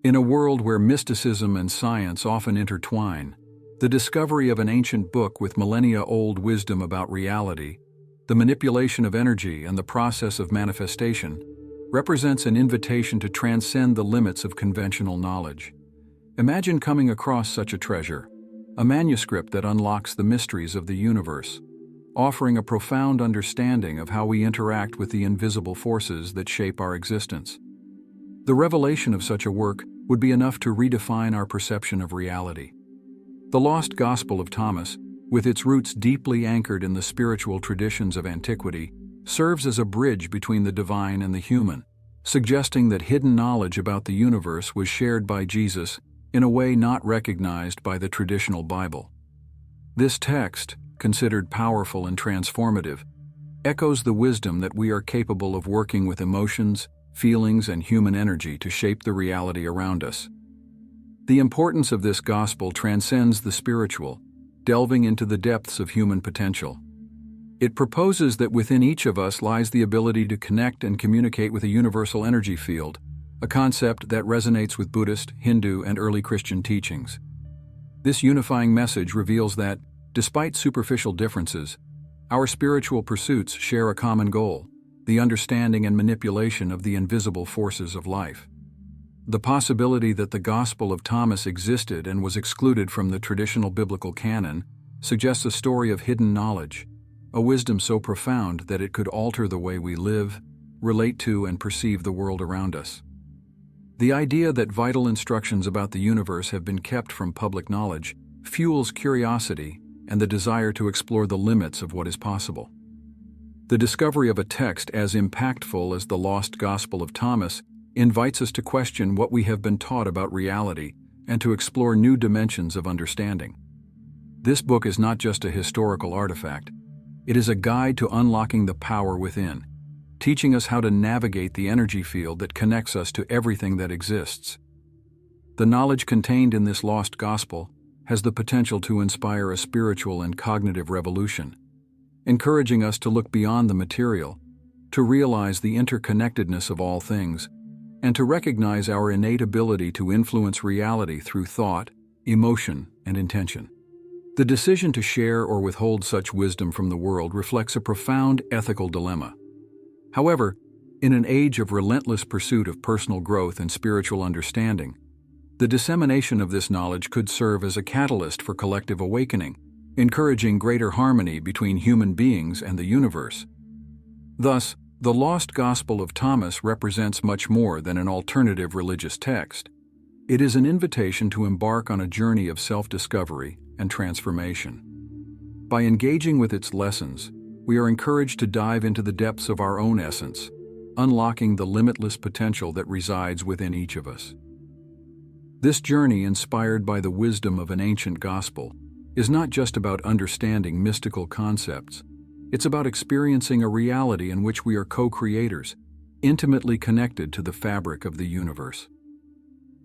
In a world where mysticism and science often intertwine, the discovery of an ancient book with millennia-old wisdom about reality, the manipulation of energy and the process of manifestation, represents an invitation to transcend the limits of conventional knowledge. Imagine coming across such a treasure, a manuscript that unlocks the mysteries of the universe, offering a profound understanding of how we interact with the invisible forces that shape our existence. The revelation of such a work would be enough to redefine our perception of reality. The Lost Gospel of Thomas, with its roots deeply anchored in the spiritual traditions of antiquity, serves as a bridge between the divine and the human, suggesting that hidden knowledge about the universe was shared by Jesus in a way not recognized by the traditional Bible. This text, considered powerful and transformative, echoes the wisdom that we are capable of working with emotions, feelings, and human energy to shape the reality around us. The importance of this gospel transcends the spiritual, delving into the depths of human potential. It proposes that within each of us lies the ability to connect and communicate with a universal energy field, a concept that resonates with Buddhist, Hindu, and early Christian teachings. This unifying message reveals that, despite superficial differences, our spiritual pursuits share a common goal: the understanding and manipulation of the invisible forces of life. The possibility that the Gospel of Thomas existed and was excluded from the traditional biblical canon suggests a story of hidden knowledge, a wisdom so profound that it could alter the way we live, relate to, and perceive the world around us. The idea that vital instructions about the universe have been kept from public knowledge fuels curiosity and the desire to explore the limits of what is possible. The discovery of a text as impactful as the Lost Gospel of Thomas invites us to question what we have been taught about reality and to explore new dimensions of understanding. This book is not just a historical artifact. It is a guide to unlocking the power within, teaching us how to navigate the energy field that connects us to everything that exists. The knowledge contained in this lost gospel has the potential to inspire a spiritual and cognitive revolution, encouraging us to look beyond the material, to realize the interconnectedness of all things, and to recognize our innate ability to influence reality through thought, emotion, and intention. The decision to share or withhold such wisdom from the world reflects a profound ethical dilemma. However, in an age of relentless pursuit of personal growth and spiritual understanding, the dissemination of this knowledge could serve as a catalyst for collective awakening, encouraging greater harmony between human beings and the universe. Thus, the Lost Gospel of Thomas represents much more than an alternative religious text. It is an invitation to embark on a journey of self-discovery and transformation. By engaging with its lessons, we are encouraged to dive into the depths of our own essence, unlocking the limitless potential that resides within each of us. This journey, inspired by the wisdom of an ancient gospel, is not just about understanding mystical concepts. It's about experiencing a reality in which we are co-creators, intimately connected to the fabric of the universe.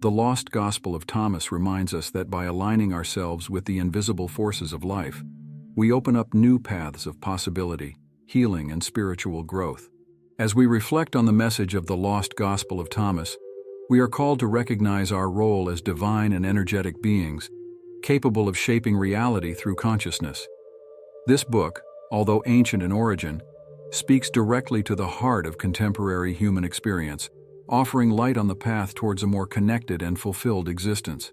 The Lost Gospel of Thomas reminds us that by aligning ourselves with the invisible forces of life, we open up new paths of possibility, healing, and spiritual growth. As we reflect on the message of the Lost Gospel of Thomas, we are called to recognize our role as divine and energetic beings, capable of shaping reality through consciousness. This book, although ancient in origin, speaks directly to the heart of contemporary human experience, offering light on the path towards a more connected and fulfilled existence.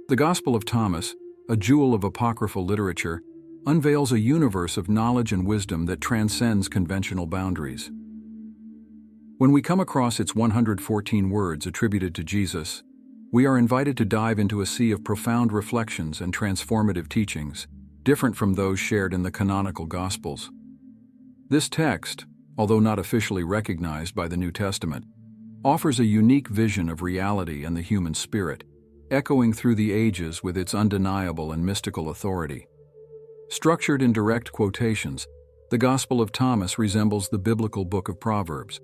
The Gospel of Thomas, a jewel of apocryphal literature, unveils a universe of knowledge and wisdom that transcends conventional boundaries. When we come across its 114 words attributed to Jesus, we are invited to dive into a sea of profound reflections and transformative teachings, different from those shared in the canonical Gospels. This text, although not officially recognized by the New Testament, offers a unique vision of reality and the human spirit, echoing through the ages with its undeniable and mystical authority. Structured in direct quotations, the Gospel of Thomas resembles the biblical book of Proverbs,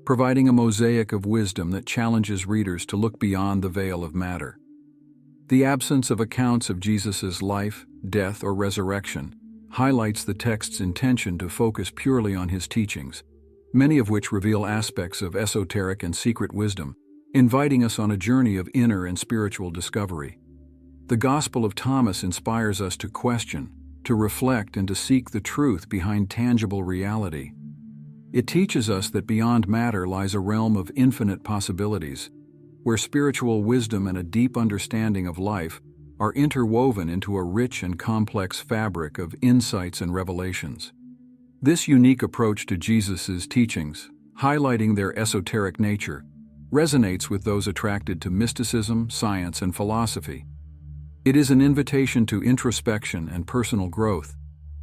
providing a mosaic of wisdom that challenges readers to look beyond the veil of matter. The absence of accounts of Jesus' life, death, or resurrection highlights the text's intention to focus purely on his teachings, many of which reveal aspects of esoteric and secret wisdom, inviting us on a journey of inner and spiritual discovery. The Gospel of Thomas inspires us to question, to reflect, and to seek the truth behind tangible reality. It teaches us that beyond matter lies a realm of infinite possibilities, where spiritual wisdom and a deep understanding of life are interwoven into a rich and complex fabric of insights and revelations. This unique approach to Jesus' teachings, highlighting their esoteric nature, resonates with those attracted to mysticism, science, and philosophy. It is an invitation to introspection and personal growth,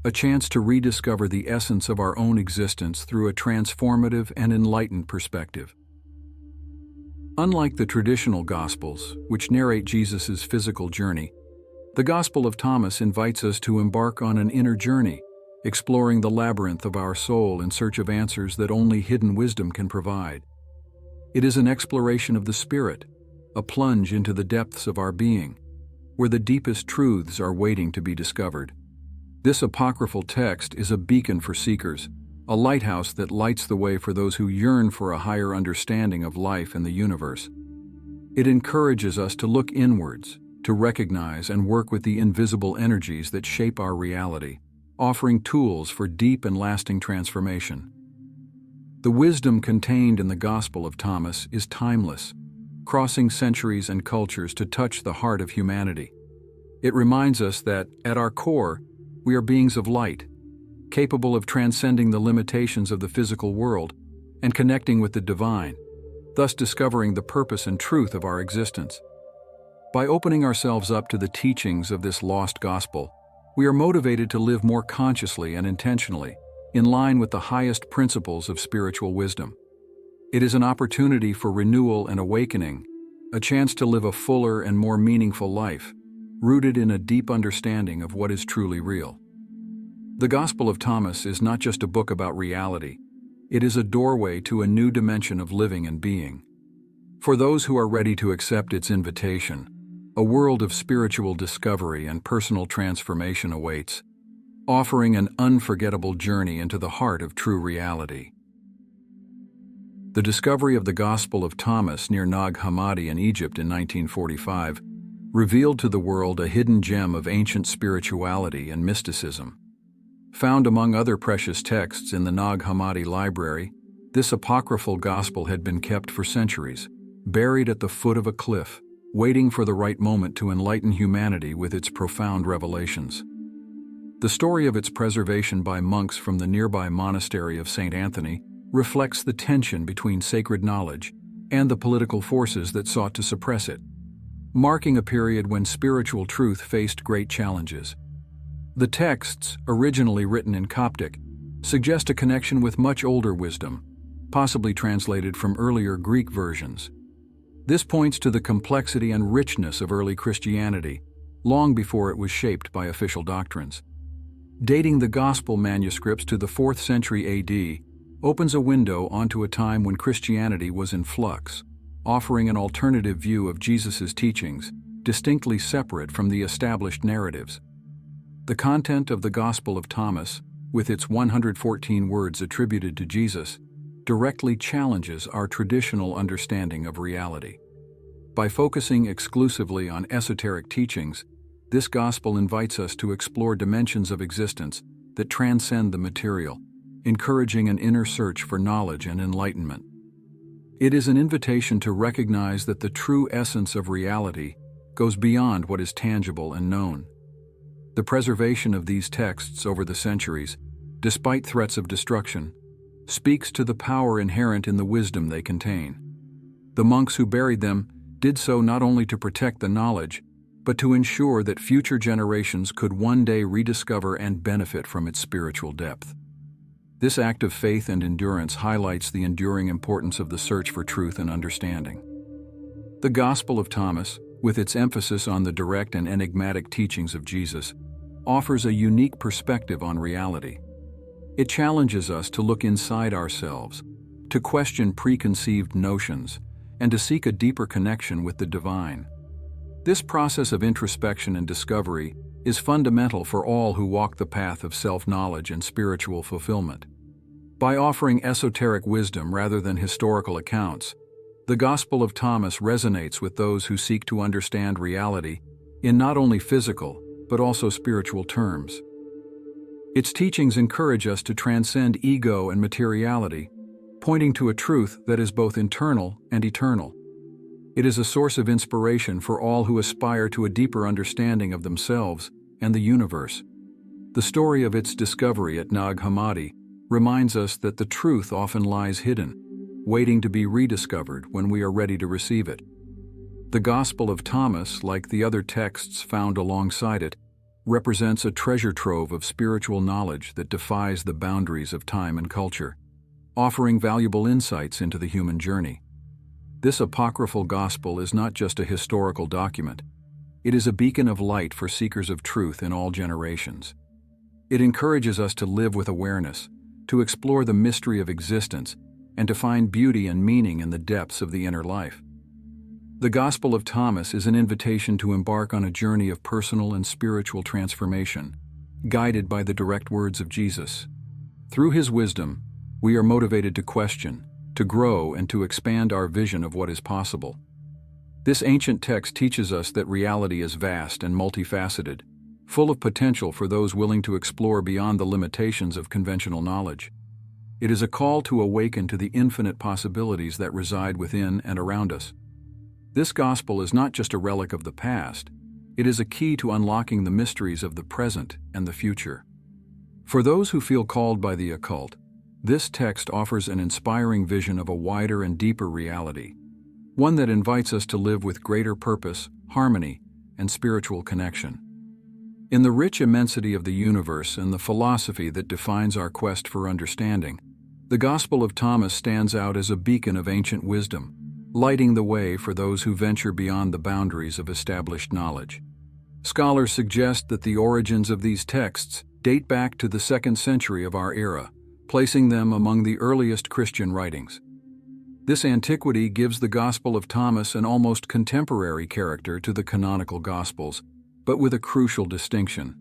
a chance to rediscover the essence of our own existence through a transformative and enlightened perspective. Unlike the traditional Gospels, which narrate Jesus' physical journey, the Gospel of Thomas invites us to embark on an inner journey, exploring the labyrinth of our soul in search of answers that only hidden wisdom can provide. It is an exploration of the spirit, a plunge into the depths of our being, where the deepest truths are waiting to be discovered. This apocryphal text is a beacon for seekers, a lighthouse that lights the way for those who yearn for a higher understanding of life and the universe. It encourages us to look inwards, to recognize and work with the invisible energies that shape our reality, offering tools for deep and lasting transformation. The wisdom contained in the Gospel of Thomas is timeless, crossing centuries and cultures to touch the heart of humanity. It reminds us that, at our core, we are beings of light, capable of transcending the limitations of the physical world and connecting with the divine, thus discovering the purpose and truth of our existence. By opening ourselves up to the teachings of this lost gospel, we are motivated to live more consciously and intentionally, in line with the highest principles of spiritual wisdom. It is an opportunity for renewal and awakening, a chance to live a fuller and more meaningful life, rooted in a deep understanding of what is truly real. The Gospel of Thomas is not just a book about reality, it is a doorway to a new dimension of living and being. For those who are ready to accept its invitation, a world of spiritual discovery and personal transformation awaits, offering an unforgettable journey into the heart of true reality. The discovery of the Gospel of Thomas near Nag Hammadi in Egypt in 1945 revealed to the world a hidden gem of ancient spirituality and mysticism. Found among other precious texts in the Nag Hammadi library, this apocryphal gospel had been kept for centuries, buried at the foot of a cliff, waiting for the right moment to enlighten humanity with its profound revelations. The story of its preservation by monks from the nearby monastery of St. Anthony reflects the tension between sacred knowledge and the political forces that sought to suppress it, marking a period when spiritual truth faced great challenges. The texts, originally written in Coptic, suggest a connection with much older wisdom, possibly translated from earlier Greek versions. This points to the complexity and richness of early Christianity, long before it was shaped by official doctrines. Dating the Gospel manuscripts to the 4th century AD opens a window onto a time when Christianity was in flux, offering an alternative view of Jesus' teachings, distinctly separate from the established narratives. The content of the Gospel of Thomas, with its 114 words attributed to Jesus, directly challenges our traditional understanding of reality. By focusing exclusively on esoteric teachings, this Gospel invites us to explore dimensions of existence that transcend the material, encouraging an inner search for knowledge and enlightenment. It is an invitation to recognize that the true essence of reality goes beyond what is tangible and known. The preservation of these texts over the centuries, despite threats of destruction, speaks to the power inherent in the wisdom they contain. The monks who buried them did so not only to protect the knowledge, but to ensure that future generations could one day rediscover and benefit from its spiritual depth. This act of faith and endurance highlights the enduring importance of the search for truth and understanding. The Gospel of Thomas, with its emphasis on the direct and enigmatic teachings of Jesus, offers a unique perspective on reality. It challenges us to look inside ourselves, to question preconceived notions, and to seek a deeper connection with the divine. This process of introspection and discovery is fundamental for all who walk the path of self-knowledge and spiritual fulfillment. By offering esoteric wisdom rather than historical accounts, The Gospel of Thomas resonates with those who seek to understand reality in not only physical, but also spiritual terms. Its teachings encourage us to transcend ego and materiality, pointing to a truth that is both internal and eternal. It is a source of inspiration for all who aspire to a deeper understanding of themselves and the universe. The story of its discovery at Nag Hammadi reminds us that the truth often lies hidden, waiting to be rediscovered when we are ready to receive it. The Gospel of Thomas, like the other texts found alongside it, represents a treasure trove of spiritual knowledge that defies the boundaries of time and culture, offering valuable insights into the human journey. This apocryphal gospel is not just a historical document. It is a beacon of light for seekers of truth in all generations. It encourages us to live with awareness, to explore the mystery of existence, and to find beauty and meaning in the depths of the inner life. The Gospel of Thomas is an invitation to embark on a journey of personal and spiritual transformation, guided by the direct words of Jesus. Through his wisdom, we are motivated to question, to grow, and to expand our vision of what is possible. This ancient text teaches us that reality is vast and multifaceted, full of potential for those willing to explore beyond the limitations of conventional knowledge. It is a call to awaken to the infinite possibilities that reside within and around us. This gospel is not just a relic of the past, it is a key to unlocking the mysteries of the present and the future. For those who feel called by the occult, this text offers an inspiring vision of a wider and deeper reality, one that invites us to live with greater purpose, harmony, and spiritual connection. In the rich immensity of the universe and the philosophy that defines our quest for understanding, the Gospel of Thomas stands out as a beacon of ancient wisdom, lighting the way for those who venture beyond the boundaries of established knowledge. Scholars suggest that the origins of these texts date back to the 2nd century of our era, placing them among the earliest Christian writings. This antiquity gives the Gospel of Thomas an almost contemporary character to the canonical Gospels, but with a crucial distinction.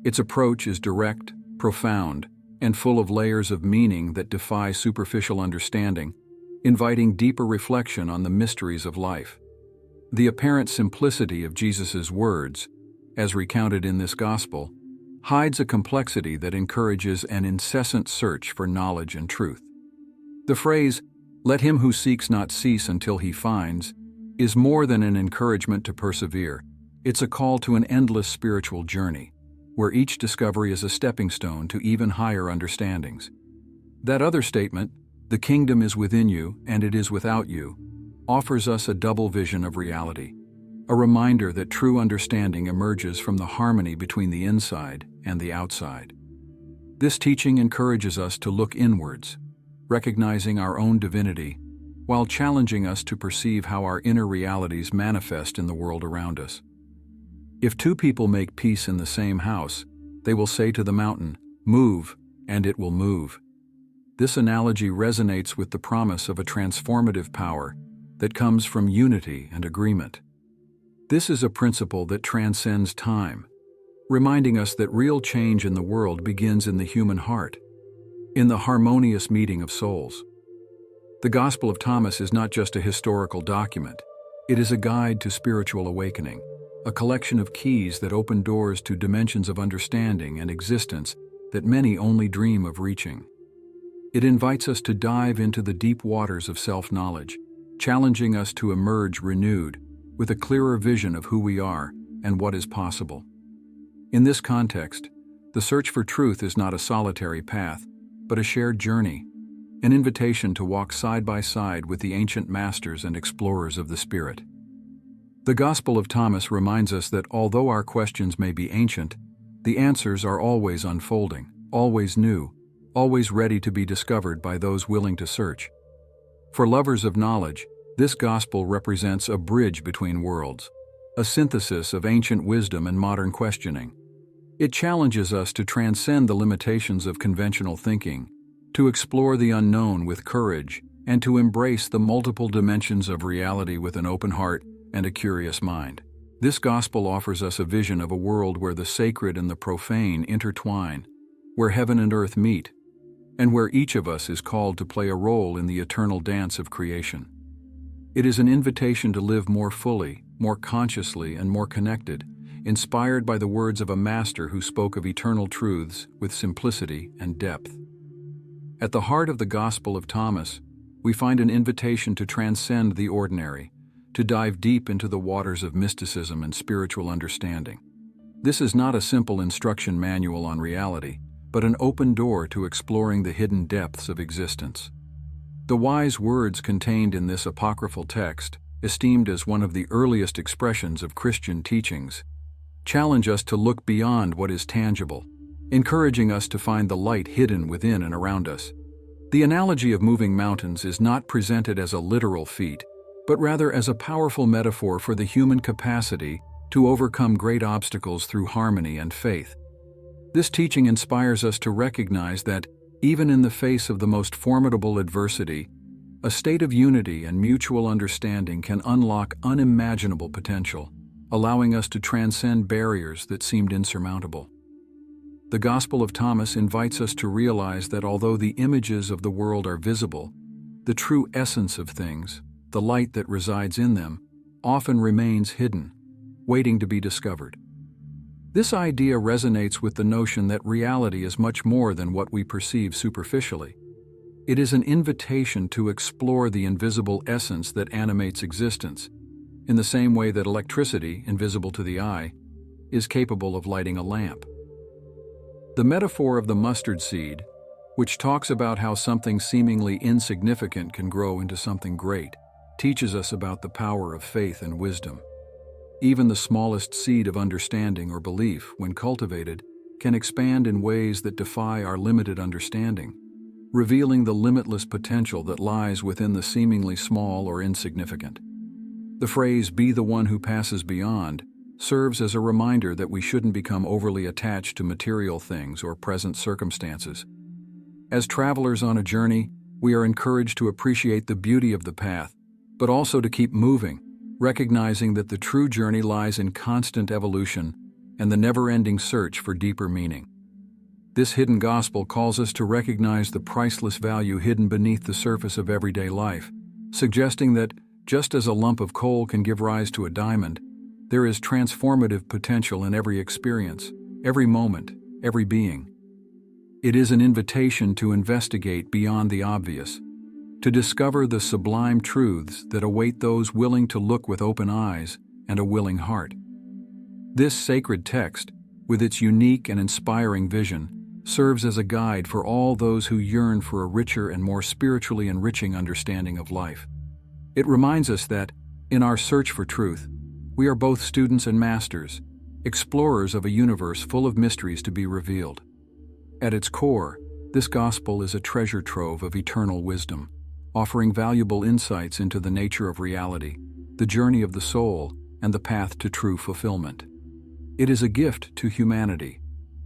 Its approach is direct, profound, and full of layers of meaning that defy superficial understanding, inviting deeper reflection on the mysteries of life. The apparent simplicity of Jesus' words, as recounted in this gospel, hides a complexity that encourages an incessant search for knowledge and truth. The phrase, "Let him who seeks not cease until he finds," is more than an encouragement to persevere. It's a call to an endless spiritual journey, where each discovery is a stepping stone to even higher understandings. That other statement, "The kingdom is within you and it is without you," offers us a double vision of reality, a reminder that true understanding emerges from the harmony between the inside and the outside. This teaching encourages us to look inwards, recognizing our own divinity, while challenging us to perceive how our inner realities manifest in the world around us. If two people make peace in the same house, they will say to the mountain, "Move," and it will move. This analogy resonates with the promise of a transformative power that comes from unity and agreement. This is a principle that transcends time, reminding us that real change in the world begins in the human heart, in the harmonious meeting of souls. The Gospel of Thomas is not just a historical document, it is a guide to spiritual awakening, a collection of keys that open doors to dimensions of understanding and existence that many only dream of reaching. It invites us to dive into the deep waters of self-knowledge, challenging us to emerge renewed, with a clearer vision of who we are and what is possible. In this context, the search for truth is not a solitary path, but a shared journey, an invitation to walk side by side with the ancient masters and explorers of the Spirit. The Gospel of Thomas reminds us that although our questions may be ancient, the answers are always unfolding, always new, always ready to be discovered by those willing to search. For lovers of knowledge, this gospel represents a bridge between worlds, a synthesis of ancient wisdom and modern questioning. It challenges us to transcend the limitations of conventional thinking, to explore the unknown with courage, and to embrace the multiple dimensions of reality with an open heart and a curious mind. This gospel offers us a vision of a world where the sacred and the profane intertwine, where heaven and earth meet, and where each of us is called to play a role in the eternal dance of creation. It is an invitation to live more fully, more consciously, and more connected, inspired by the words of a master who spoke of eternal truths with simplicity and depth. At the heart of the Gospel of Thomas, we find an invitation to transcend the ordinary, to dive deep into the waters of mysticism and spiritual understanding. This is not a simple instruction manual on reality, but an open door to exploring the hidden depths of existence. The wise words contained in this apocryphal text, esteemed as one of the earliest expressions of Christian teachings, challenge us to look beyond what is tangible, encouraging us to find the light hidden within and around us. The analogy of moving mountains is not presented as a literal feat, but rather as a powerful metaphor for the human capacity to overcome great obstacles through harmony and faith. This teaching inspires us to recognize that, even in the face of the most formidable adversity, a state of unity and mutual understanding can unlock unimaginable potential, allowing us to transcend barriers that seemed insurmountable. The Gospel of Thomas invites us to realize that although the images of the world are visible, the true essence of things, the light that resides in them, often remains hidden, waiting to be discovered. This idea resonates with the notion that reality is much more than what we perceive superficially. It is an invitation to explore the invisible essence that animates existence, in the same way that electricity, invisible to the eye, is capable of lighting a lamp. The metaphor of the mustard seed, which talks about how something seemingly insignificant can grow into something great, teaches us about the power of faith and wisdom. Even the smallest seed of understanding or belief, when cultivated, can expand in ways that defy our limited understanding, revealing the limitless potential that lies within the seemingly small or insignificant. The phrase, "be the one who passes beyond," serves as a reminder that we shouldn't become overly attached to material things or present circumstances. As travelers on a journey, we are encouraged to appreciate the beauty of the path, but also to keep moving, recognizing that the true journey lies in constant evolution and the never-ending search for deeper meaning. This hidden gospel calls us to recognize the priceless value hidden beneath the surface of everyday life, suggesting that, just as a lump of coal can give rise to a diamond, there is transformative potential in every experience, every moment, every being. It is an invitation to investigate beyond the obvious, to discover the sublime truths that await those willing to look with open eyes and a willing heart. This sacred text, with its unique and inspiring vision, serves as a guide for all those who yearn for a richer and more spiritually enriching understanding of life. It reminds us that, in our search for truth, we are both students and masters, explorers of a universe full of mysteries to be revealed. At its core, this gospel is a treasure trove of eternal wisdom, offering valuable insights into the nature of reality, the journey of the soul, and the path to true fulfillment. It is a gift to humanity,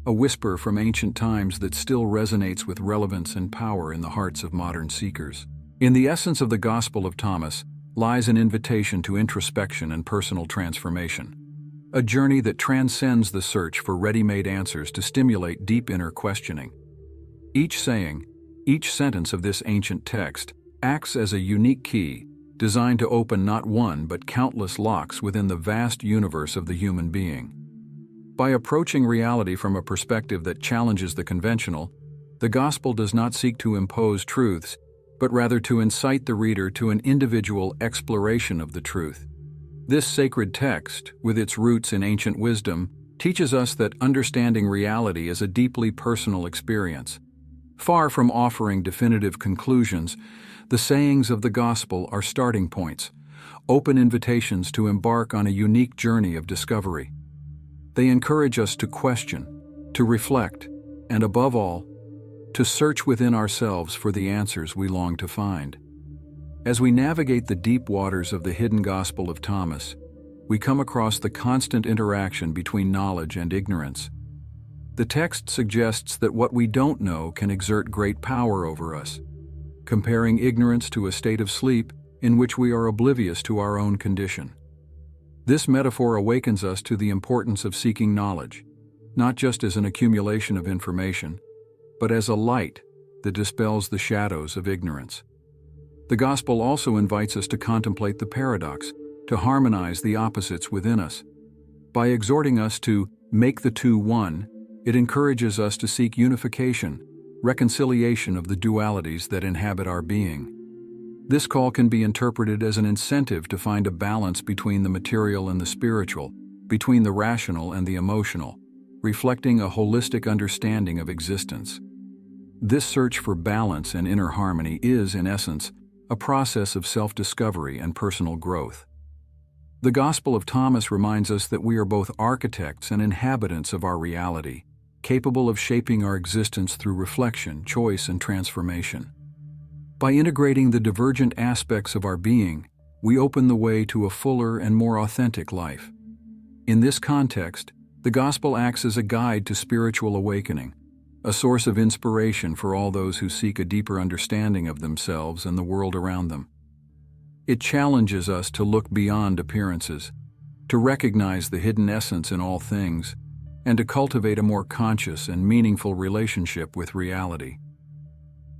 a whisper from ancient times that still resonates with relevance and power in the hearts of modern seekers. In the essence of the Gospel of Thomas lies an invitation to introspection and personal transformation, a journey that transcends the search for ready-made answers to stimulate deep inner questioning. Each saying, each sentence of this ancient text acts as a unique key, designed to open not one but countless locks within the vast universe of the human being. By approaching reality from a perspective that challenges the conventional, the Gospel does not seek to impose truths, but rather to incite the reader to an individual exploration of the truth. This sacred text, with its roots in ancient wisdom, teaches us that understanding reality is a deeply personal experience. Far from offering definitive conclusions, the sayings of the Gospel are starting points, open invitations to embark on a unique journey of discovery. They encourage us to question, to reflect, and above all, to search within ourselves for the answers we long to find. As we navigate the deep waters of the hidden Gospel of Thomas, we come across the constant interaction between knowledge and ignorance. The text suggests that what we don't know can exert great power over us, comparing ignorance to a state of sleep in which we are oblivious to our own condition. This metaphor awakens us to the importance of seeking knowledge, not just as an accumulation of information, but as a light that dispels the shadows of ignorance. The Gospel also invites us to contemplate the paradox, to harmonize the opposites within us. By exhorting us to make the two one, it encourages us to seek unification, reconciliation of the dualities that inhabit our being. This call can be interpreted as an incentive to find a balance between the material and the spiritual, between the rational and the emotional, reflecting a holistic understanding of existence. This search for balance and inner harmony is, in essence, a process of self-discovery and personal growth. The Gospel of Thomas reminds us that we are both architects and inhabitants of our reality, capable of shaping our existence through reflection, choice, and transformation. By integrating the divergent aspects of our being, we open the way to a fuller and more authentic life. In this context, the Gospel acts as a guide to spiritual awakening, a source of inspiration for all those who seek a deeper understanding of themselves and the world around them. It challenges us to look beyond appearances, to recognize the hidden essence in all things, and to cultivate a more conscious and meaningful relationship with reality.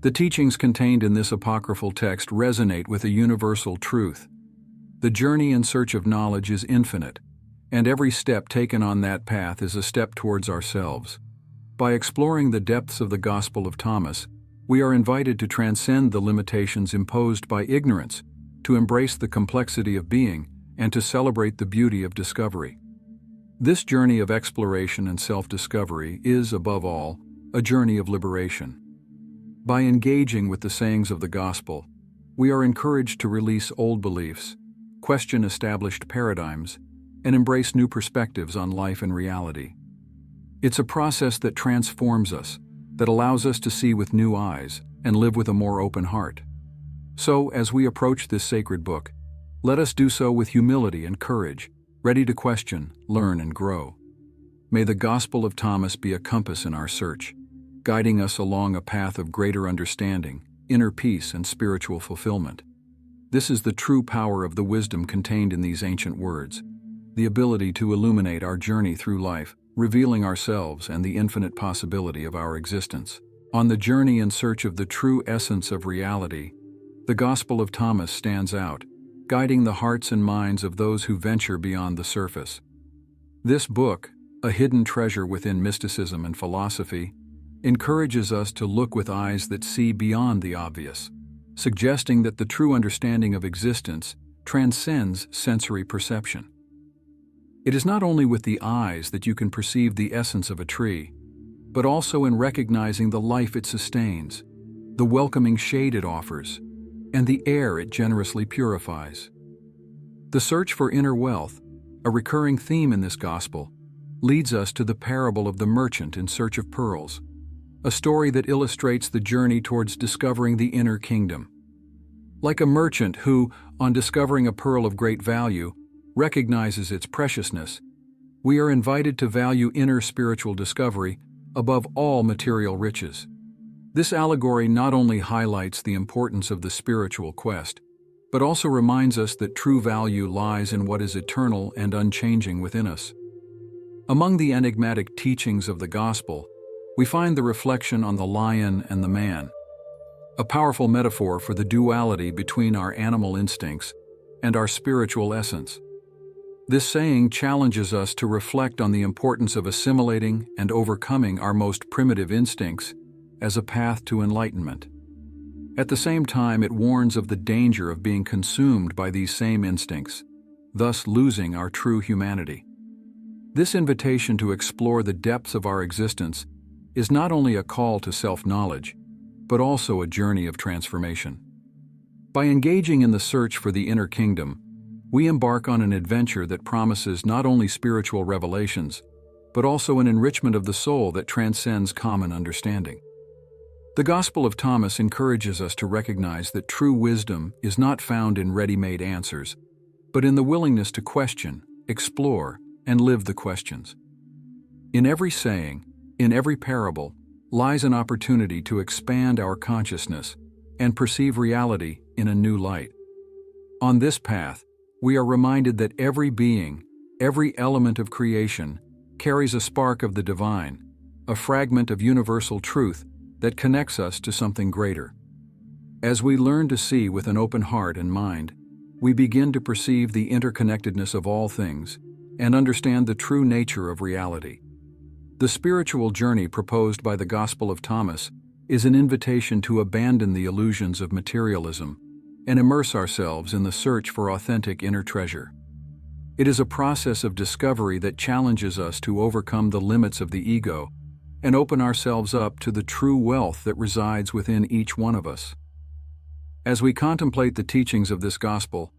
The teachings contained in this apocryphal text resonate with a universal truth. The journey in search of knowledge is infinite, and every step taken on that path is a step towards ourselves. By exploring the depths of the Gospel of Thomas, we are invited to transcend the limitations imposed by ignorance, to embrace the complexity of being, and to celebrate the beauty of discovery. This journey of exploration and self-discovery is, above all, a journey of liberation. By engaging with the sayings of the Gospel, we are encouraged to release old beliefs, question established paradigms, and embrace new perspectives on life and reality. It's a process that transforms us, that allows us to see with new eyes and live with a more open heart. So, as we approach this sacred book, let us do so with humility and courage, ready to question, learn, and grow. May the Gospel of Thomas be a compass in our search, guiding us along a path of greater understanding, inner peace, and spiritual fulfillment. This is the true power of the wisdom contained in these ancient words, the ability to illuminate our journey through life, revealing ourselves and the infinite possibility of our existence. On the journey in search of the true essence of reality, the Gospel of Thomas stands out, guiding the hearts and minds of those who venture beyond the surface. This book, a hidden treasure within mysticism and philosophy, encourages us to look with eyes that see beyond the obvious, suggesting that the true understanding of existence transcends sensory perception. It is not only with the eyes that you can perceive the essence of a tree, but also in recognizing the life it sustains, the welcoming shade it offers, and the air it generously purifies. The search for inner wealth, a recurring theme in this gospel, leads us to the parable of the merchant in search of pearls, a story that illustrates the journey towards discovering the inner kingdom. Like a merchant who, on discovering a pearl of great value, recognizes its preciousness, we are invited to value inner spiritual discovery above all material riches. This allegory not only highlights the importance of the spiritual quest, but also reminds us that true value lies in what is eternal and unchanging within us. Among the enigmatic teachings of the Gospel, we find the reflection on the lion and the man, a powerful metaphor for the duality between our animal instincts and our spiritual essence. This saying challenges us to reflect on the importance of assimilating and overcoming our most primitive instincts as a path to enlightenment. At the same time, it warns of the danger of being consumed by these same instincts, thus losing our true humanity. This invitation to explore the depths of our existence is not only a call to self-knowledge, but also a journey of transformation. By engaging in the search for the inner kingdom, we embark on an adventure that promises not only spiritual revelations, but also an enrichment of the soul that transcends common understanding. The Gospel of Thomas encourages us to recognize that true wisdom is not found in ready-made answers, but in the willingness to question, explore, and live the questions. In every saying, in every parable, lies an opportunity to expand our consciousness and perceive reality in a new light. On this path, we are reminded that every being, every element of creation, carries a spark of the divine, a fragment of universal truth that connects us to something greater. As we learn to see with an open heart and mind, we begin to perceive the interconnectedness of all things and understand the true nature of reality. The spiritual journey proposed by the Gospel of Thomas is an invitation to abandon the illusions of materialism and immerse ourselves in the search for authentic inner treasure. It is a process of discovery that challenges us to overcome the limits of the ego and open ourselves up to the true wealth that resides within each one of us. As we contemplate the teachings of this gospel,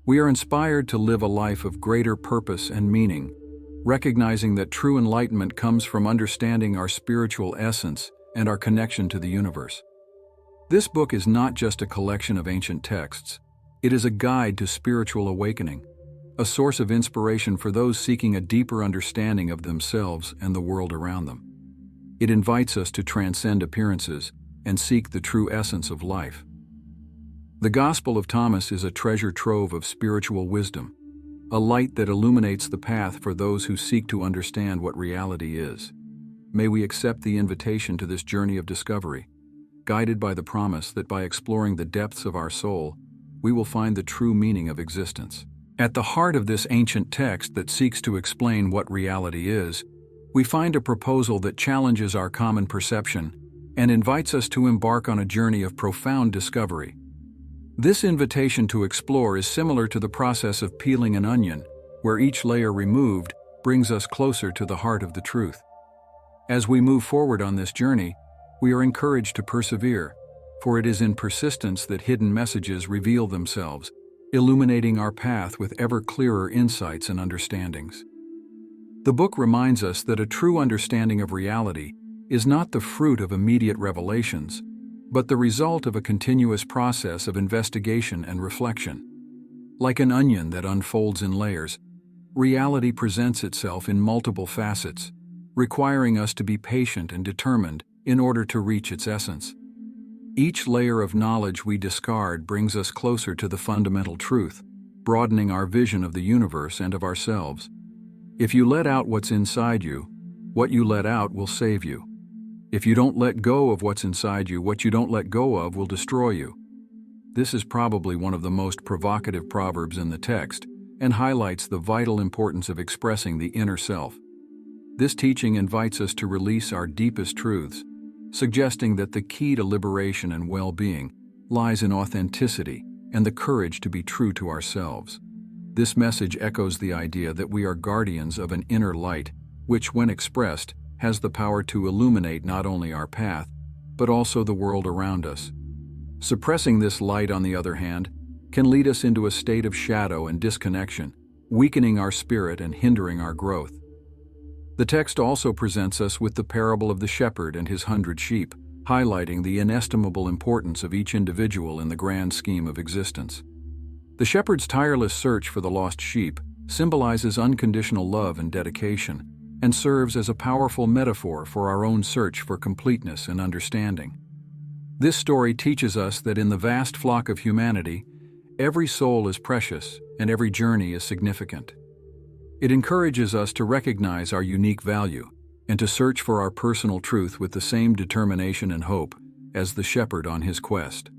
we are inspired to live a life of greater purpose and meaning, recognizing that true enlightenment comes from understanding our spiritual essence and our connection to the universe. This book is not just a collection of ancient texts. It is a guide to spiritual awakening, a source of inspiration for those seeking a deeper understanding of themselves and the world around them. It invites us to transcend appearances and seek the true essence of life. The Gospel of Thomas is a treasure trove of spiritual wisdom, a light that illuminates the path for those who seek to understand what reality is. May we accept the invitation to this journey of discovery, guided by the promise that by exploring the depths of our soul, we will find the true meaning of existence. At the heart of this ancient text that seeks to explain what reality is, we find a proposal that challenges our common perception and invites us to embark on a journey of profound discovery. This invitation to explore is similar to the process of peeling an onion, where each layer removed brings us closer to the heart of the truth. As we move forward on this journey, we are encouraged to persevere, for it is in persistence that hidden messages reveal themselves, illuminating our path with ever clearer insights and understandings. The book reminds us that a true understanding of reality is not the fruit of immediate revelations, but the result of a continuous process of investigation and reflection. Like an onion that unfolds in layers, reality presents itself in multiple facets, requiring us to be patient and determined in order to reach its essence. Each layer of knowledge we discard brings us closer to the fundamental truth, broadening our vision of the universe and of ourselves. If you let out what's inside you, what you let out will save you. If you don't let go of what's inside you, what you don't let go of will destroy you. This is probably one of the most provocative proverbs in the text and highlights the vital importance of expressing the inner self. This teaching invites us to release our deepest truths, suggesting that the key to liberation and well-being lies in authenticity and the courage to be true to ourselves. This message echoes the idea that we are guardians of an inner light, which, when expressed, has the power to illuminate not only our path, but also the world around us. Suppressing this light, on the other hand, can lead us into a state of shadow and disconnection, weakening our spirit and hindering our growth. The text also presents us with the parable of the shepherd and his 100 sheep, highlighting the inestimable importance of each individual in the grand scheme of existence. The shepherd's tireless search for the lost sheep symbolizes unconditional love and dedication, and serves as a powerful metaphor for our own search for completeness and understanding. This story teaches us that in the vast flock of humanity, every soul is precious and every journey is significant. It encourages us to recognize our unique value and to search for our personal truth with the same determination and hope as the shepherd on his quest.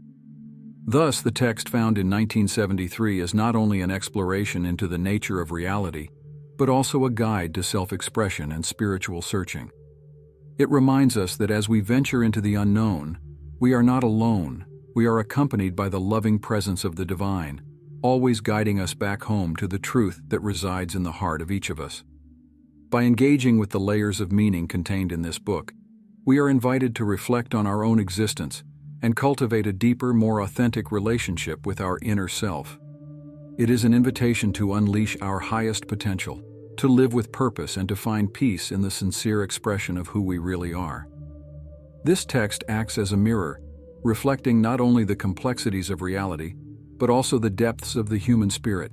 Thus, the text found in 1973 is not only an exploration into the nature of reality, but also a guide to self-expression and spiritual searching. It reminds us that as we venture into the unknown, we are not alone. We are accompanied by the loving presence of the divine, always guiding us back home to the truth that resides in the heart of each of us. By engaging with the layers of meaning contained in this book, we are invited to reflect on our own existence and cultivate a deeper, more authentic relationship with our inner self. It is an invitation to unleash our highest potential, to live with purpose and to find peace in the sincere expression of who we really are. This text acts as a mirror, reflecting not only the complexities of reality, but also the depths of the human spirit.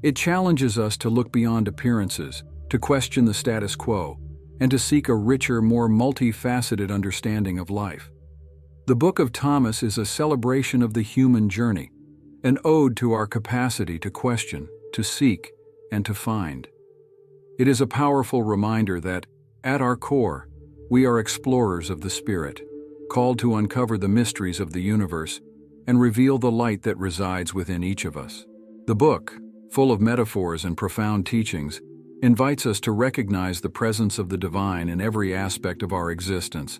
It challenges us to look beyond appearances, to question the status quo, and to seek a richer, more multifaceted understanding of life. The Book of Thomas is a celebration of the human journey, an ode to our capacity to question, to seek, and to find. It is a powerful reminder that, at our core, we are explorers of the spirit, called to uncover the mysteries of the universe and reveal the light that resides within each of us. The book, full of metaphors and profound teachings, invites us to recognize the presence of the divine in every aspect of our existence.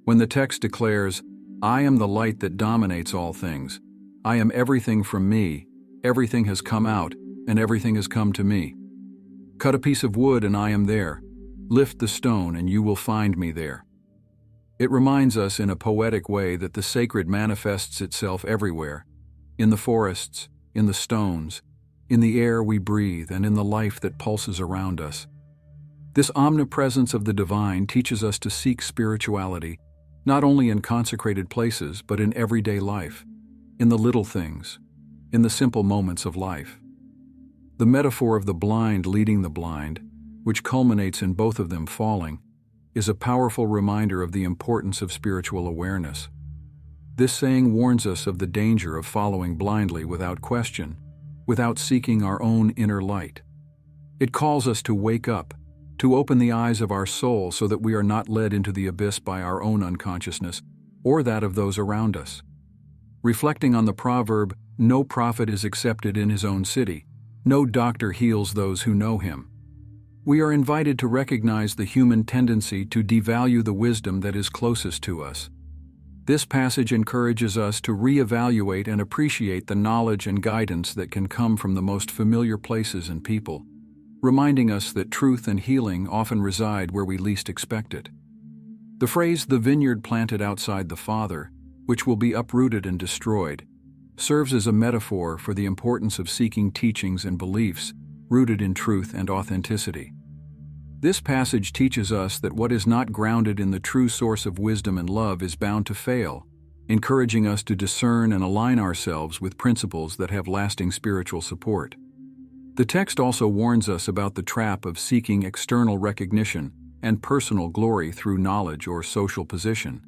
When the text declares, "I am the light that dominates all things. I am everything from me, everything has come out, and everything has come to me. Cut a piece of wood and I am there. Lift the stone and you will find me there." It reminds us in a poetic way that the sacred manifests itself everywhere, in the forests, in the stones, in the air we breathe, and in the life that pulses around us. This omnipresence of the divine teaches us to seek spirituality, not only in consecrated places, but in everyday life, in the little things, in the simple moments of life. The metaphor of the blind leading the blind, which culminates in both of them falling, is a powerful reminder of the importance of spiritual awareness. This saying warns us of the danger of following blindly without question, without seeking our own inner light. It calls us to wake up, to open the eyes of our soul so that we are not led into the abyss by our own unconsciousness or that of those around us. Reflecting on the proverb, "No prophet is accepted in his own city, no doctor heals those who know him," we are invited to recognize the human tendency to devalue the wisdom that is closest to us. This passage encourages us to reevaluate and appreciate the knowledge and guidance that can come from the most familiar places and people, reminding us that truth and healing often reside where we least expect it. The phrase, "the vineyard planted outside the Father, which will be uprooted and destroyed," serves as a metaphor for the importance of seeking teachings and beliefs rooted in truth and authenticity. This passage teaches us that what is not grounded in the true source of wisdom and love is bound to fail, encouraging us to discern and align ourselves with principles that have lasting spiritual support. The text also warns us about the trap of seeking external recognition and personal glory through knowledge or social position.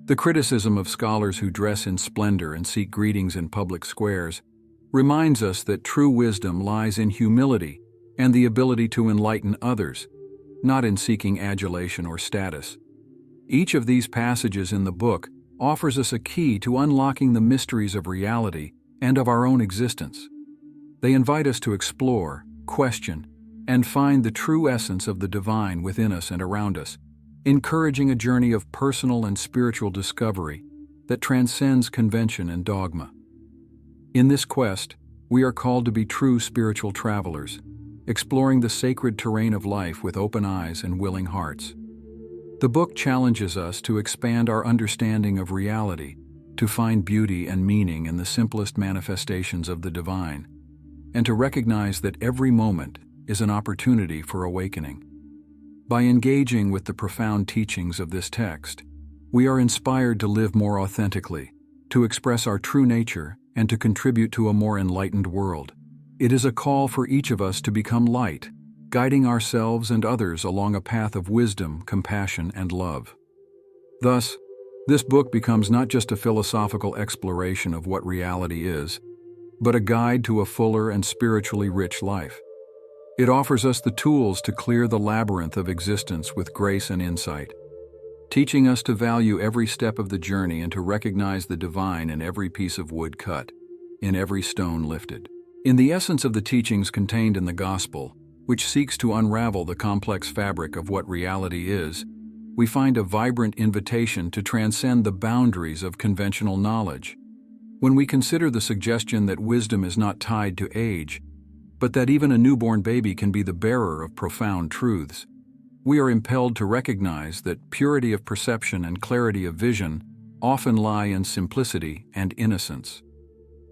The criticism of scholars who dress in splendor and seek greetings in public squares reminds us that true wisdom lies in humility and the ability to enlighten others, not in seeking adulation or status. Each of these passages in the book offers us a key to unlocking the mysteries of reality and of our own existence. They invite us to explore, question, and find the true essence of the divine within us and around us, encouraging a journey of personal and spiritual discovery that transcends convention and dogma. In this quest, we are called to be true spiritual travelers, exploring the sacred terrain of life with open eyes and willing hearts. The book challenges us to expand our understanding of reality, to find beauty and meaning in the simplest manifestations of the divine, and to recognize that every moment is an opportunity for awakening. By engaging with the profound teachings of this text, we are inspired to live more authentically, to express our true nature, and to contribute to a more enlightened world. It is a call for each of us to become light, guiding ourselves and others along a path of wisdom, compassion, and love. Thus, this book becomes not just a philosophical exploration of what reality is, but a guide to a fuller and spiritually rich life. It offers us the tools to clear the labyrinth of existence with grace and insight, teaching us to value every step of the journey and to recognize the divine in every piece of wood cut, in every stone lifted. In the essence of the teachings contained in the Gospel, which seeks to unravel the complex fabric of what reality is, we find a vibrant invitation to transcend the boundaries of conventional knowledge. When we consider the suggestion that wisdom is not tied to age, but that even a newborn baby can be the bearer of profound truths, we are impelled to recognize that purity of perception and clarity of vision often lie in simplicity and innocence.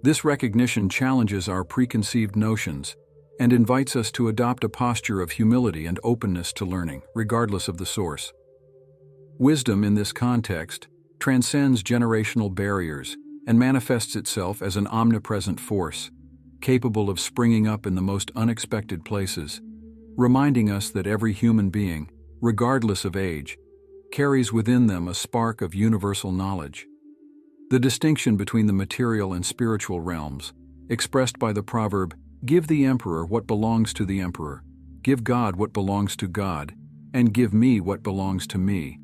This recognition challenges our preconceived notions and invites us to adopt a posture of humility and openness to learning, regardless of the source. Wisdom in this context transcends generational barriers and manifests itself as an omnipresent force, capable of springing up in the most unexpected places, reminding us that every human being, regardless of age, carries within them a spark of universal knowledge. The distinction between the material and spiritual realms, expressed by the proverb, "Give the emperor what belongs to the emperor, give God what belongs to God, and give me what belongs to me,"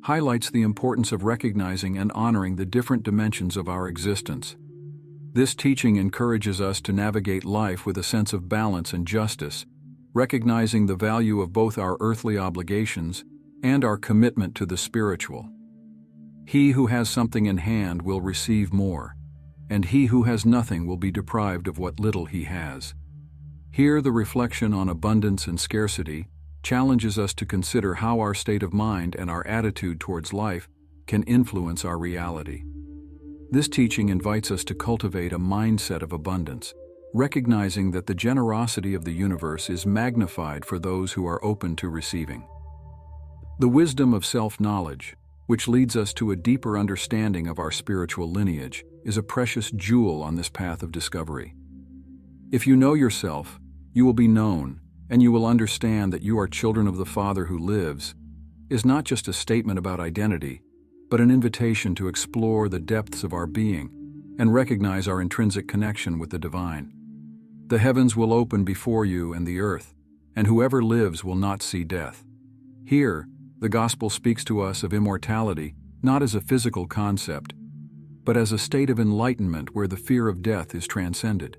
highlights the importance of recognizing and honoring the different dimensions of our existence. This teaching encourages us to navigate life with a sense of balance and justice, recognizing the value of both our earthly obligations and our commitment to the spiritual. He who has something in hand will receive more, and he who has nothing will be deprived of what little he has. Here, the reflection on abundance and scarcity challenges us to consider how our state of mind and our attitude towards life can influence our reality. This teaching invites us to cultivate a mindset of abundance, recognizing that the generosity of the universe is magnified for those who are open to receiving. The wisdom of self-knowledge, which leads us to a deeper understanding of our spiritual lineage, is a precious jewel on this path of discovery. If you know yourself, you will be known, and you will understand that you are children of the Father who lives, is not just a statement about identity, but an invitation to explore the depths of our being and recognize our intrinsic connection with the divine. The heavens will open before you and the earth, and whoever lives will not see death. Here, the gospel speaks to us of immortality not as a physical concept, but as a state of enlightenment where the fear of death is transcended.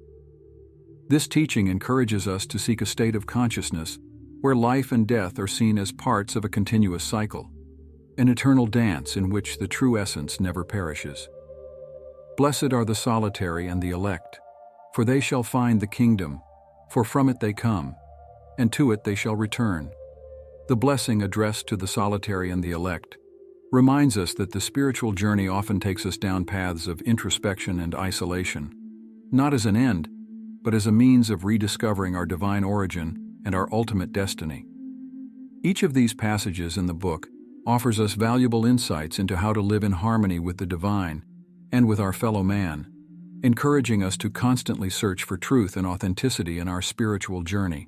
This teaching encourages us to seek a state of consciousness where life and death are seen as parts of a continuous cycle, an eternal dance in which the true essence never perishes. Blessed are the solitary and the elect, for they shall find the kingdom, for from it they come, and to it they shall return. The blessing addressed to the solitary and the elect reminds us that the spiritual journey often takes us down paths of introspection and isolation, not as an end, but as a means of rediscovering our divine origin and our ultimate destiny. Each of these passages in the book offers us valuable insights into how to live in harmony with the divine and with our fellow man, encouraging us to constantly search for truth and authenticity in our spiritual journey.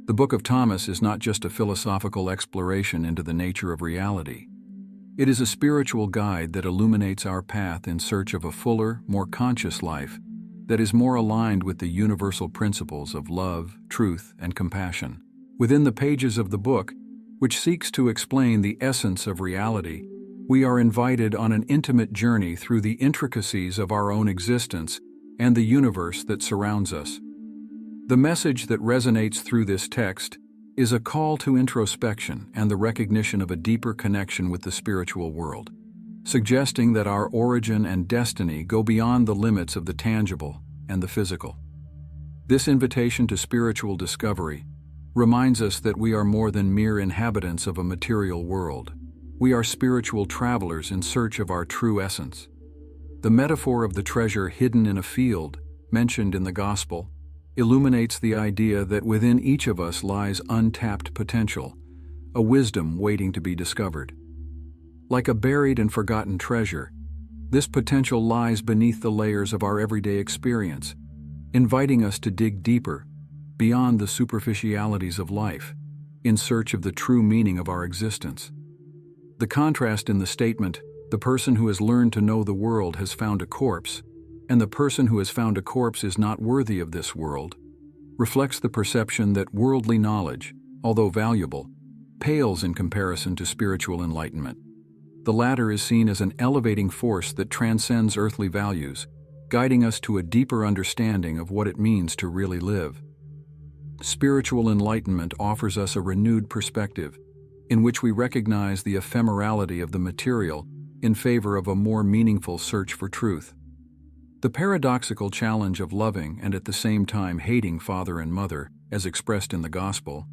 The Book of Thomas is not just a philosophical exploration into the nature of reality. It is a spiritual guide that illuminates our path in search of a fuller, more conscious life that is more aligned with the universal principles of love, truth, and compassion. Within the pages of the book, which seeks to explain the essence of reality, we are invited on an intimate journey through the intricacies of our own existence and the universe that surrounds us. The message that resonates through this text is a call to introspection and the recognition of a deeper connection with the spiritual world, suggesting that our origin and destiny go beyond the limits of the tangible and the physical. This invitation to spiritual discovery reminds us that we are more than mere inhabitants of a material world. We are spiritual travelers in search of our true essence. The metaphor of the treasure hidden in a field, mentioned in the Gospel, illuminates the idea that within each of us lies untapped potential, a wisdom waiting to be discovered. Like a buried and forgotten treasure, this potential lies beneath the layers of our everyday experience, inviting us to dig deeper, beyond the superficialities of life, in search of the true meaning of our existence. The contrast in the statement, "The person who has learned to know the world has found a corpse," and "the person who has found a corpse is not worthy of this world," reflects the perception that worldly knowledge, although valuable, pales in comparison to spiritual enlightenment. The latter is seen as an elevating force that transcends earthly values, guiding us to a deeper understanding of what it means to really live. Spiritual enlightenment offers us a renewed perspective, in which we recognize the ephemerality of the material in favor of a more meaningful search for truth. The paradoxical challenge of loving and at the same time hating father and mother, as expressed in the Gospel,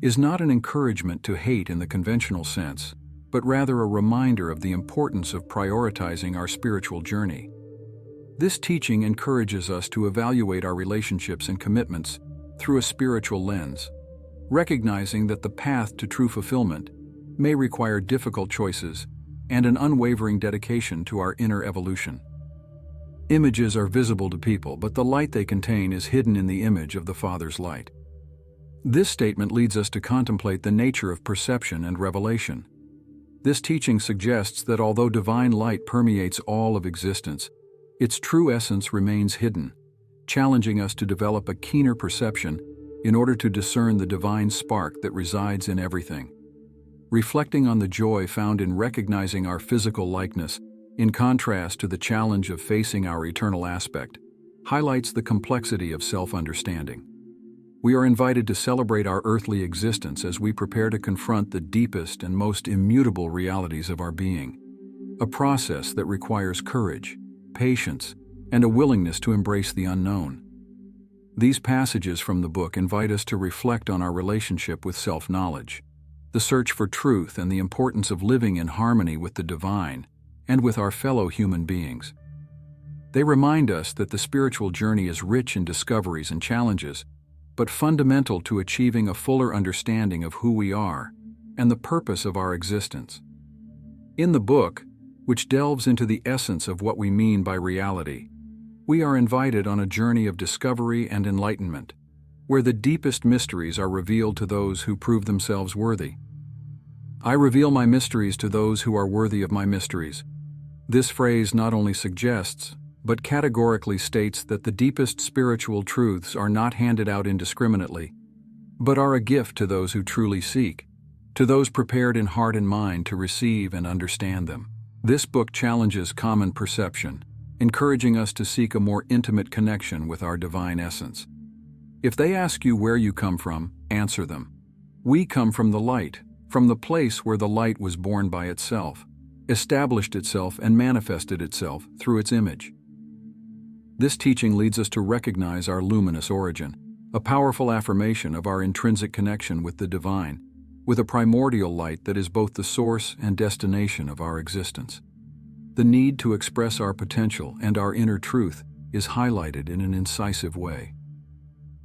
is not an encouragement to hate in the conventional sense, but rather a reminder of the importance of prioritizing our spiritual journey. This teaching encourages us to evaluate our relationships and commitments through a spiritual lens, recognizing that the path to true fulfillment may require difficult choices and an unwavering dedication to our inner evolution. Images are visible to people, but the light they contain is hidden in the image of the Father's light. This statement leads us to contemplate the nature of perception and revelation. This teaching suggests that although divine light permeates all of existence, its true essence remains hidden, challenging us to develop a keener perception in order to discern the divine spark that resides in everything. reflecting on the joy found in recognizing our physical likeness, in contrast to the challenge of facing our eternal aspect, highlights the complexity of self-understanding. We are invited to celebrate our earthly existence as we prepare to confront the deepest and most immutable realities of our being, a process that requires courage, patience, and a willingness to embrace the unknown. These passages from the book invite us to reflect on our relationship with self-knowledge, the search for truth, and the importance of living in harmony with the divine and with our fellow human beings. They remind us that the spiritual journey is rich in discoveries and challenges, but fundamental to achieving a fuller understanding of who we are and the purpose of our existence. In the book, which delves into the essence of what we mean by reality, we are invited on a journey of discovery and enlightenment, where the deepest mysteries are revealed to those who prove themselves worthy. I reveal my mysteries to those who are worthy of my mysteries. This phrase not only suggests, but categorically states that the deepest spiritual truths are not handed out indiscriminately, but are a gift to those who truly seek, to those prepared in heart and mind to receive and understand them. This book challenges common perception, encouraging us to seek a more intimate connection with our divine essence. If they ask you where you come from, answer them. We come from the light, from the place where the light was born by itself, established itself and manifested itself through its image. This teaching leads us to recognize our luminous origin, a powerful affirmation of our intrinsic connection with the divine, with a primordial light that is both the source and destination of our existence. The need to express our potential and our inner truth is highlighted in an incisive way.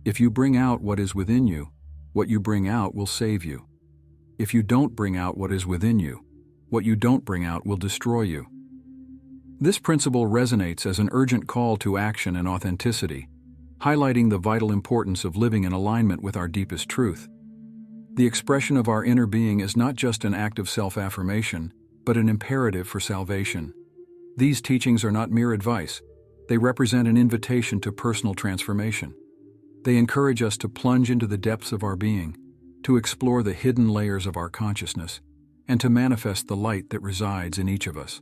If you bring out what is within you, what you bring out will save you. If you don't bring out what is within you, what you don't bring out will destroy you. This principle resonates as an urgent call to action and authenticity, highlighting the vital importance of living in alignment with our deepest truth. The expression of our inner being is not just an act of self-affirmation, but an imperative for salvation. These teachings are not mere advice. They represent an invitation to personal transformation. They encourage us to plunge into the depths of our being, to explore the hidden layers of our consciousness, and to manifest the light that resides in each of us.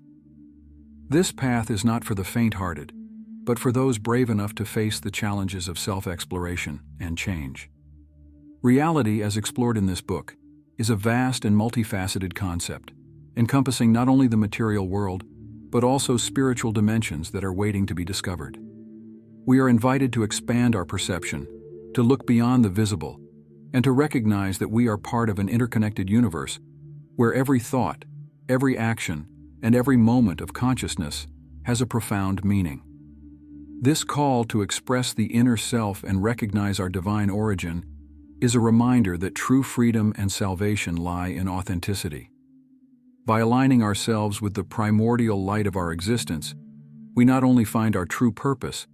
This path is not for the faint-hearted, but for those brave enough to face the challenges of self-exploration and change. Reality, as explored in this book, is a vast and multifaceted concept, encompassing not only the material world, but also spiritual dimensions that are waiting to be discovered. We are invited to expand our perception, to look beyond the visible, and to recognize that we are part of an interconnected universe where every thought, every action, and every moment of consciousness has a profound meaning. This call to express the inner self and recognize our divine origin is a reminder that true freedom and salvation lie in authenticity. By aligning ourselves with the primordial light of our existence, we not only find our true purpose,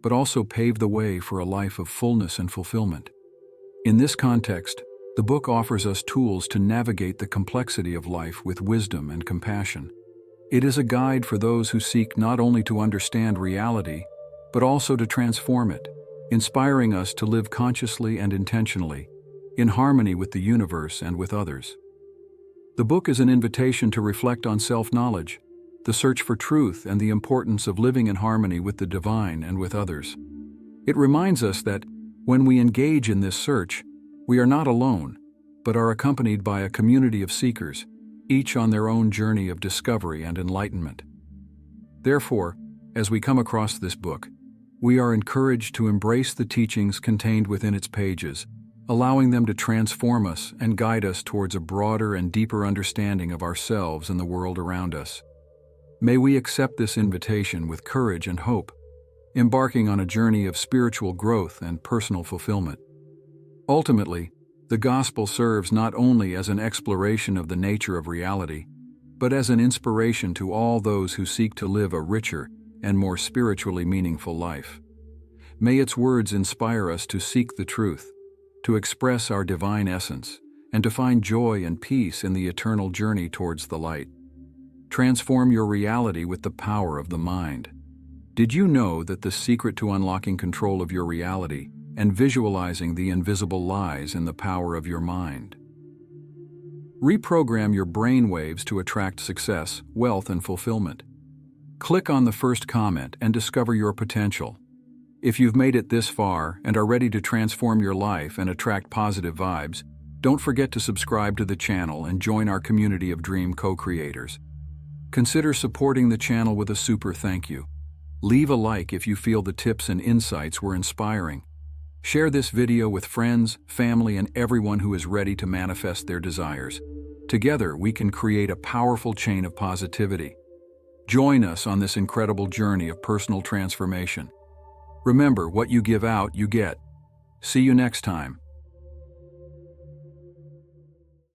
but also pave the way for a life of fullness and fulfillment. In this context, the book offers us tools to navigate the complexity of life with wisdom and compassion. It is a guide for those who seek not only to understand reality, but also to transform it, inspiring us to live consciously and intentionally, in harmony with the universe and with others. The book is an invitation to reflect on self-knowledge, the search for truth, and the importance of living in harmony with the divine and with others. It reminds us that, when we engage in this search, we are not alone, but are accompanied by a community of seekers, each on their own journey of discovery and enlightenment. Therefore, as we come across this book, we are encouraged to embrace the teachings contained within its pages, allowing them to transform us and guide us towards a broader and deeper understanding of ourselves and the world around us. May we accept this invitation with courage and hope, embarking on a journey of spiritual growth and personal fulfillment. Ultimately, the gospel serves not only as an exploration of the nature of reality, but as an inspiration to all those who seek to live a richer and more spiritually meaningful life. May its words inspire us to seek the truth, to express our divine essence, and to find joy and peace in the eternal journey towards the light. Transform your reality with the power of the mind. Did you know that the secret to unlocking control of your reality and visualizing the invisible lies in the power of your mind? Reprogram your brain waves to attract success, wealth, and fulfillment. Click on the first comment and discover your potential. If you've made it this far and are ready to transform your life and attract positive vibes, don't forget to subscribe to the channel and join our community of dream co-creators. Consider supporting the channel with a super thank you. Leave a like if you feel the tips and insights were inspiring. Share this video with friends, family, and everyone who is ready to manifest their desires. Together, we can create a powerful chain of positivity. Join us on this incredible journey of personal transformation. Remember, what you give out, you get. See you next time.